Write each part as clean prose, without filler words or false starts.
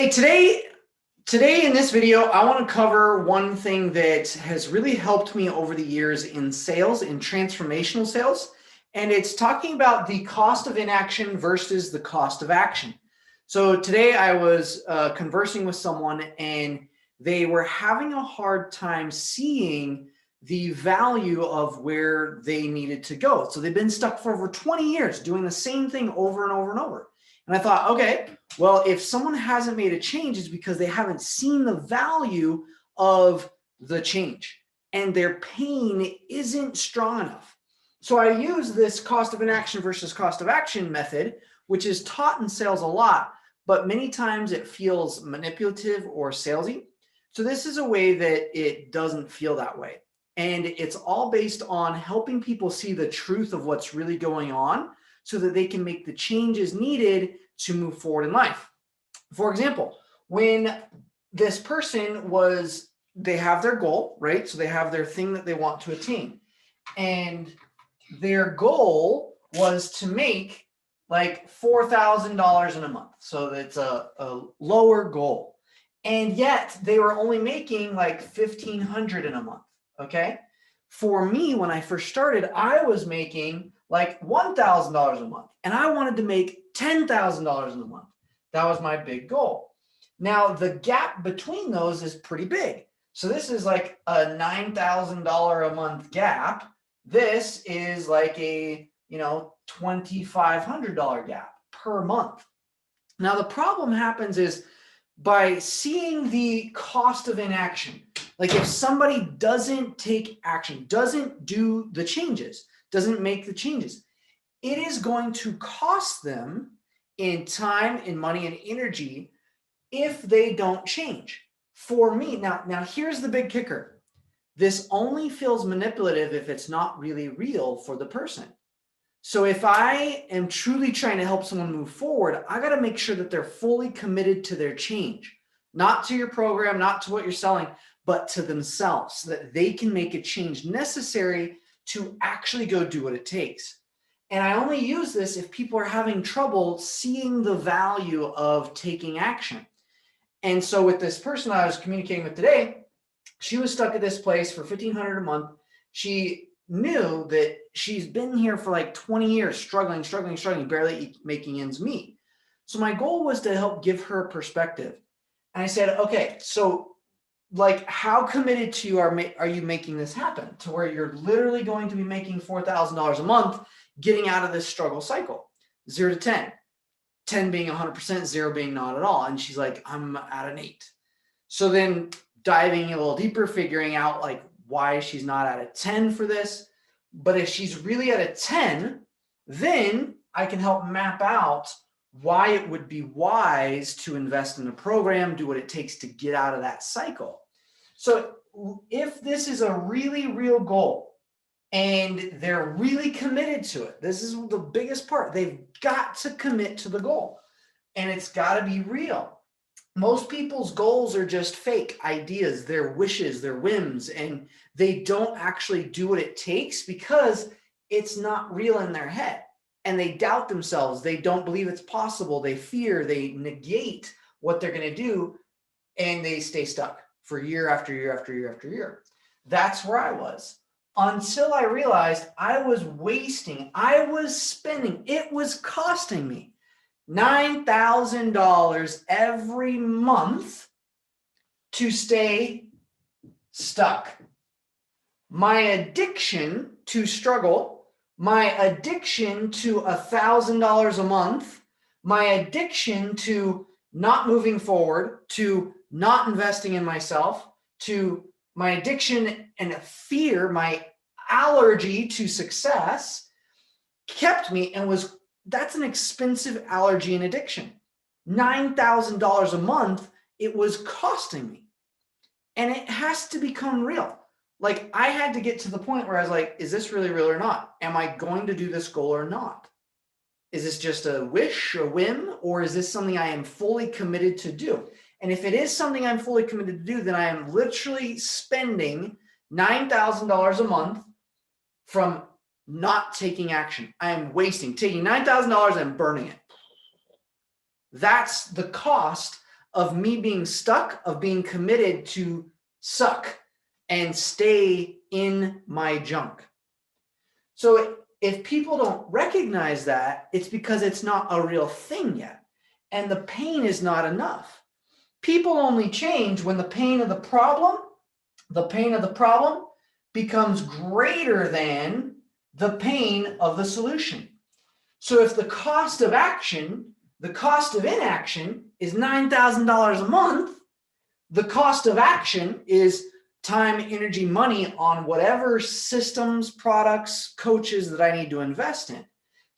Hey, today in this video, I want to cover one thing that has really helped me over the years in sales, in transformational sales, and it's talking about the cost of inaction versus the cost of action. So today I was conversing with someone and they were having a hard time seeing the value of where they needed to go. So they've been stuck for over 20 years doing the same thing over and over and over. And I thought, okay, well, if someone hasn't made a change, it's because they haven't seen the value of the change and their pain isn't strong enough. So I use this cost of inaction versus cost of action method, which is taught in sales a lot, but many times it feels manipulative or salesy. So this is a way that it doesn't feel that way. And it's all based on helping people see the truth of what's really going on so that they can make the changes needed to move forward in life. For example, when this person they have their goal, right? So they have their thing that they want to attain. And their goal was to make like $4,000 in a month. So it's a lower goal. And yet they were only making like $1,500 in a month. Okay. For me, when I first started, I was making like $1,000 a month and I wanted to make $10,000 in a month. That was my big goal. Now the gap between those is pretty big. So this is like a $9,000 a month gap. This is like a, $2,500 gap per month. Now the problem happens is by seeing the cost of inaction. Like if somebody doesn't take action, doesn't do the changes, doesn't make the changes, it is going to cost them in time, in money, and energy if they don't change. For me, now here's the big kicker. This only feels manipulative if it's not really real for the person. So if I am truly trying to help someone move forward, I got to make sure that they're fully committed to their change, not to your program, not to what you're selling, but to themselves so that they can make a change necessary to actually go do what it takes. And I only use this if people are having trouble seeing the value of taking action. And so with this person I was communicating with today, she was stuck at this place for $1,500 a month. She knew that she's been here for like 20 years, struggling, barely making ends meet. So my goal was to help give her perspective. And I said, okay, so like how committed to you are you making this happen to where you're literally going to be making $4,000 a month, getting out of this struggle cycle? 0 to 10, 10 being 100%, 0 being not at all. And she's like, I'm at an 8. So then diving a little deeper, figuring out like why she's not at a 10 for this. But if she's really at a 10, then I can help map out why it would be wise to invest in a program, do what it takes to get out of that cycle. So if this is a really real goal and they're really committed to it, this is the biggest part. They've got to commit to the goal and it's got to be real. Most people's goals are just fake ideas, their wishes, their whims, and they don't actually do what it takes because it's not real in their head. And they doubt themselves. They don't believe it's possible. They fear, they negate what they're going to do, and they stay stuck for year after year after year after year. That's where I was until I realized I was spending, it was costing me $9,000 every month to stay stuck. My addiction to struggle, my addiction to $1,000 a month, my addiction to not moving forward, to not investing in myself, to my addiction and fear, my allergy to success kept me and that's an expensive allergy and addiction. $9,000 a month, it was costing me. And it has to become real. Like I had to get to the point where I was like, is this really real or not? Am I going to do this goal or not? Is this just a wish, a whim, or is this something I am fully committed to do? And if it is something I'm fully committed to do, then I am literally spending $9,000 a month from not taking action. I am taking $9,000 and burning it. That's the cost of me being stuck, of being committed to suck and stay in my junk. So if people don't recognize that, it's because it's not a real thing yet. And the pain is not enough. People only change when the pain of the problem becomes greater than the pain of the solution. So if the cost of action, the cost of inaction is $9,000 a month, the cost of action is time, energy, money on whatever systems, products, coaches that I need to invest in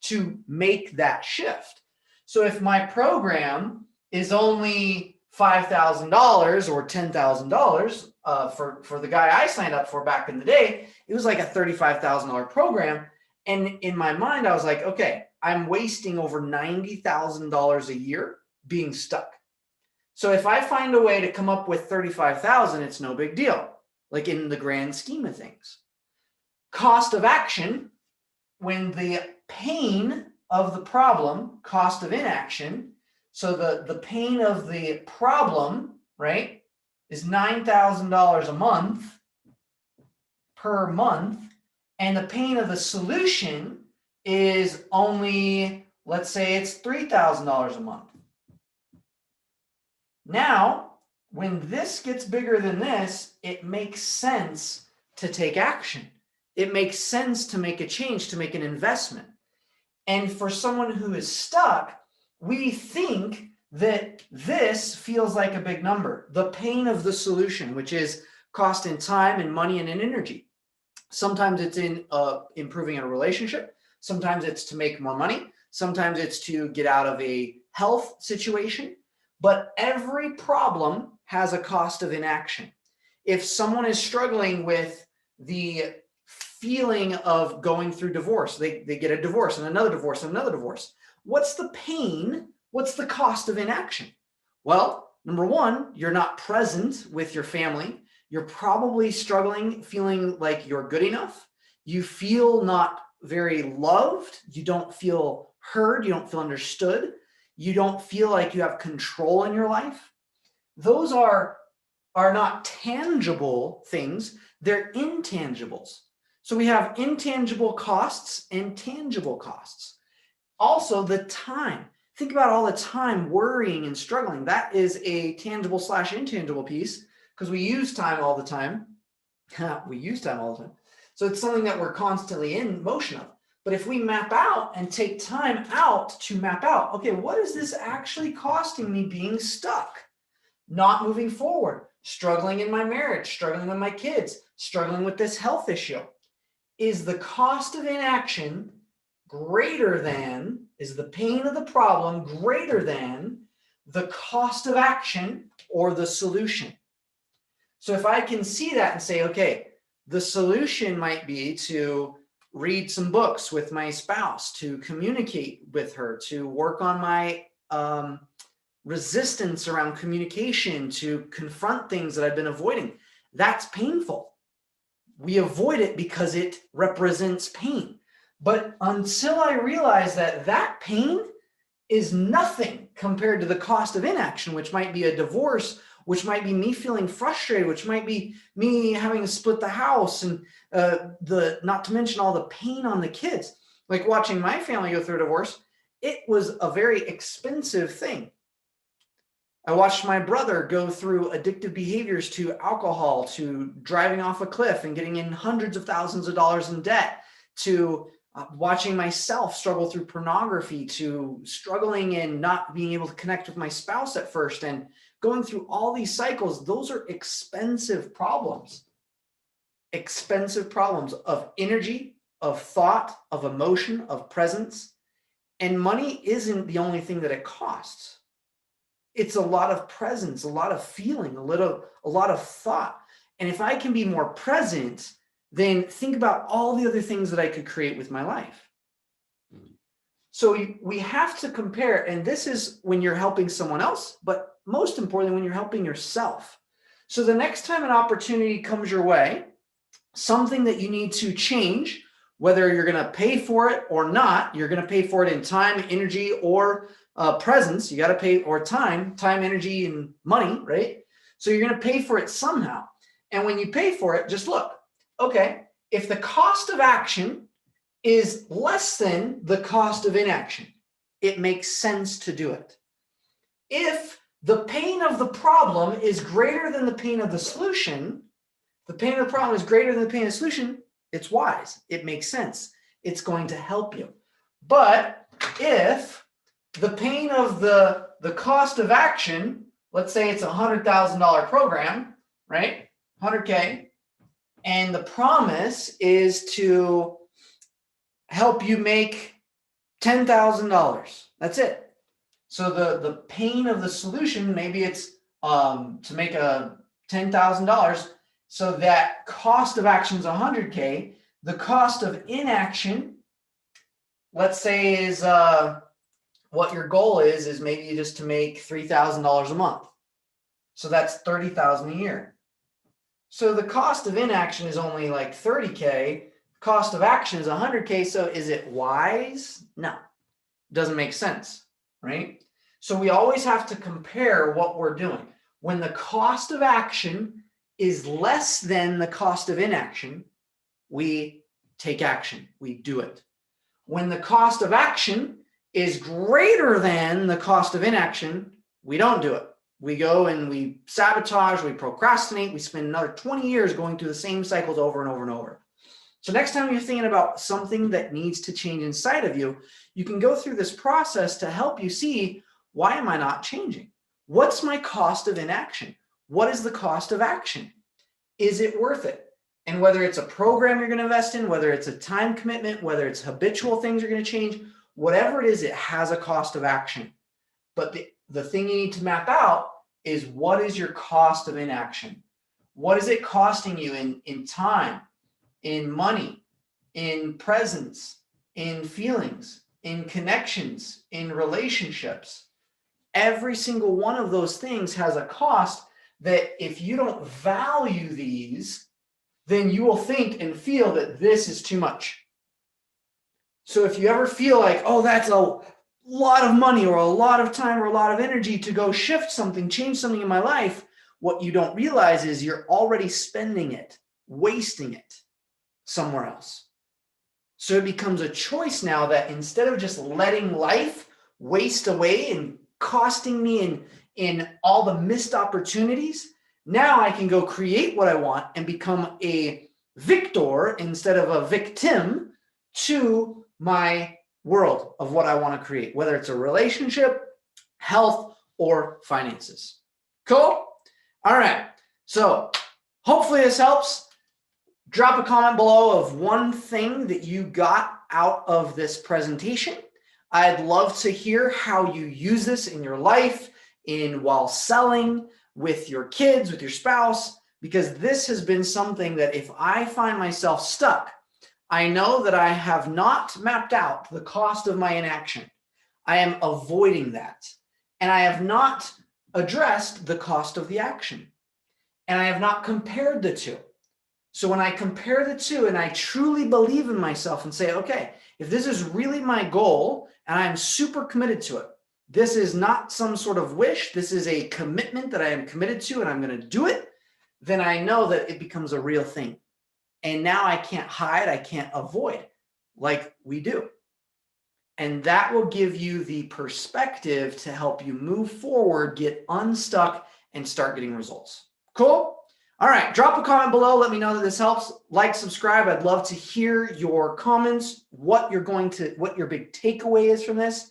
to make that shift. So if my program is only $5,000 or $10,000 for the guy I signed up for back in the day, it was like a $35,000 program. And in my mind, I was like, okay, I'm wasting over $90,000 a year being stuck. So if I find a way to come up with 35,000, it's no big deal, like in the grand scheme of things. Cost of action, when the pain of the problem, cost of inaction, so the pain of the problem, right, is $9,000 a month per month, and the pain of the solution is only, let's say it's $3,000 a month. Now, when this gets bigger than this, it makes sense to take action. It makes sense to make a change, to make an investment. And for someone who is stuck, we think that this feels like a big number. The pain of the solution, which is cost in time and money and in energy. Sometimes it's in improving a relationship. Sometimes it's to make more money. Sometimes it's to get out of a health situation. But every problem has a cost of inaction. If someone is struggling with the feeling of going through divorce, they get a divorce and another divorce and another divorce. What's the pain? What's the cost of inaction? Well, number one, you're not present with your family. You're probably struggling, feeling like you're good enough. You feel not very loved. You don't feel heard. You don't feel understood. You don't feel like you have control in your life. Those are not tangible things. They're intangibles. So we have intangible costs and tangible costs. Also, the time. Think about all the time worrying and struggling. That is a tangible / intangible piece because we use time all the time. We use time all the time. So it's something that we're constantly in motion of. But if we map out and take time out to map out, okay, what is this actually costing me being stuck? Not moving forward, struggling in my marriage, struggling with my kids, struggling with this health issue. Is the cost of inaction greater than, is the pain of the problem greater than the cost of action or the solution? So if I can see that and say, okay, the solution might be to read some books with my spouse, to communicate with her, to work on my resistance around communication, to confront things that I've been avoiding. That's painful. We avoid it because it represents pain. But until I realize that that pain is nothing compared to the cost of inaction, which might be a divorce, which might be me feeling frustrated, which might be me having to split the house, and not to mention all the pain on the kids. Like watching my family go through a divorce, it was a very expensive thing. I watched my brother go through addictive behaviors to alcohol, to driving off a cliff and getting in hundreds of thousands of dollars in debt, to watching myself struggle through pornography, to struggling and not being able to connect with my spouse at first, and going through all these cycles. Those are expensive problems of energy, of thought, of emotion, of presence. And money isn't the only thing that it costs. It's a lot of presence, a lot of feeling, a lot of thought. And if I can be more present, then think about all the other things that I could create with my life. So we have to compare, and this is when you're helping someone else, but most importantly, when you're helping yourself. So the next time an opportunity comes your way, something that you need to change, whether you're going to pay for it or not, you're going to pay for it in time, energy, or presence, you got to pay, or time, energy, and money, right? So you're going to pay for it somehow. And when you pay for it, just look, okay, if the cost of action is less than the cost of inaction, it makes sense to do it. If the pain of the problem is greater than the pain of the solution, the pain of the problem is greater than the pain of the solution, it's wise. It makes sense. It's going to help you. But if the pain of the cost of action, let's say it's a $100,000 program, right? 100K. And the promise is to help you make $10,000. That's it. So the pain of the solution, maybe it's to make a $10,000. So that cost of action is 100K. The cost of inaction, let's say, is what your goal is maybe just to make $3,000 a month. So that's $30,000 a year. So the cost of inaction is only like 30K. Cost of action is 100K. So is it wise? No, it doesn't make sense, right? So we always have to compare what we're doing. When the cost of action is less than the cost of inaction, we take action, we do it. When the cost of action is greater than the cost of inaction, we don't do it. We go and we sabotage, we procrastinate, we spend another 20 years going through the same cycles over and over and over. So next time you're thinking about something that needs to change inside of you, you can go through this process to help you see, why am I not changing? What's my cost of inaction? What is the cost of action? Is it worth it? And whether it's a program you're going to invest in, whether it's a time commitment, whether it's habitual things you're going to change, whatever it is, it has a cost of action. But the thing you need to map out is, what is your cost of inaction? What is it costing you in time, in money, in presence, in feelings, in connections, in relationships? Every single one of those things has a cost that if you don't value these, then you will think and feel that this is too much. So if you ever feel like, oh, that's a lot of money or a lot of time or a lot of energy to go shift something, change something in my life, what you don't realize is you're already spending it, wasting it somewhere else. So it becomes a choice now that instead of just letting life waste away and costing me in all the missed opportunities, now I can go create what I want and become a victor instead of a victim to my world of what I want to create, whether it's a relationship, health, or finances. Cool? All right. So hopefully this helps. Drop a comment below of one thing that you got out of this presentation. I'd love to hear how you use this in your life, while selling, with your kids, with your spouse, because this has been something that if I find myself stuck, I know that I have not mapped out the cost of my inaction. I am avoiding that. And I have not addressed the cost of the action. And I have not compared the two. So when I compare the two and I truly believe in myself and say, okay, if this is really my goal and I'm super committed to it, this is not some sort of wish, this is a commitment that I am committed to and I'm going to do it, then I know that it becomes a real thing. And now I can't hide, I can't avoid like we do. And that will give you the perspective to help you move forward, get unstuck, and start getting results. Cool? All right, drop a comment below. Let me know that this helps. Like, subscribe. I'd love to hear your comments, what your big takeaway is from this.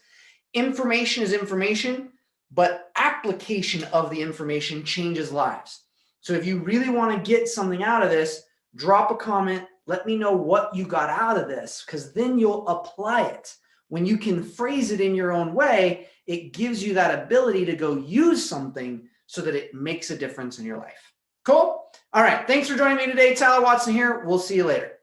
Information is information, but application of the information changes lives. So if you really want to get something out of this, drop a comment. Let me know what you got out of this, because then you'll apply it. When you can phrase it in your own way, it gives you that ability to go use something so that it makes a difference in your life. Cool? All right. Thanks for joining me today. Tyler Watson here. We'll see you later.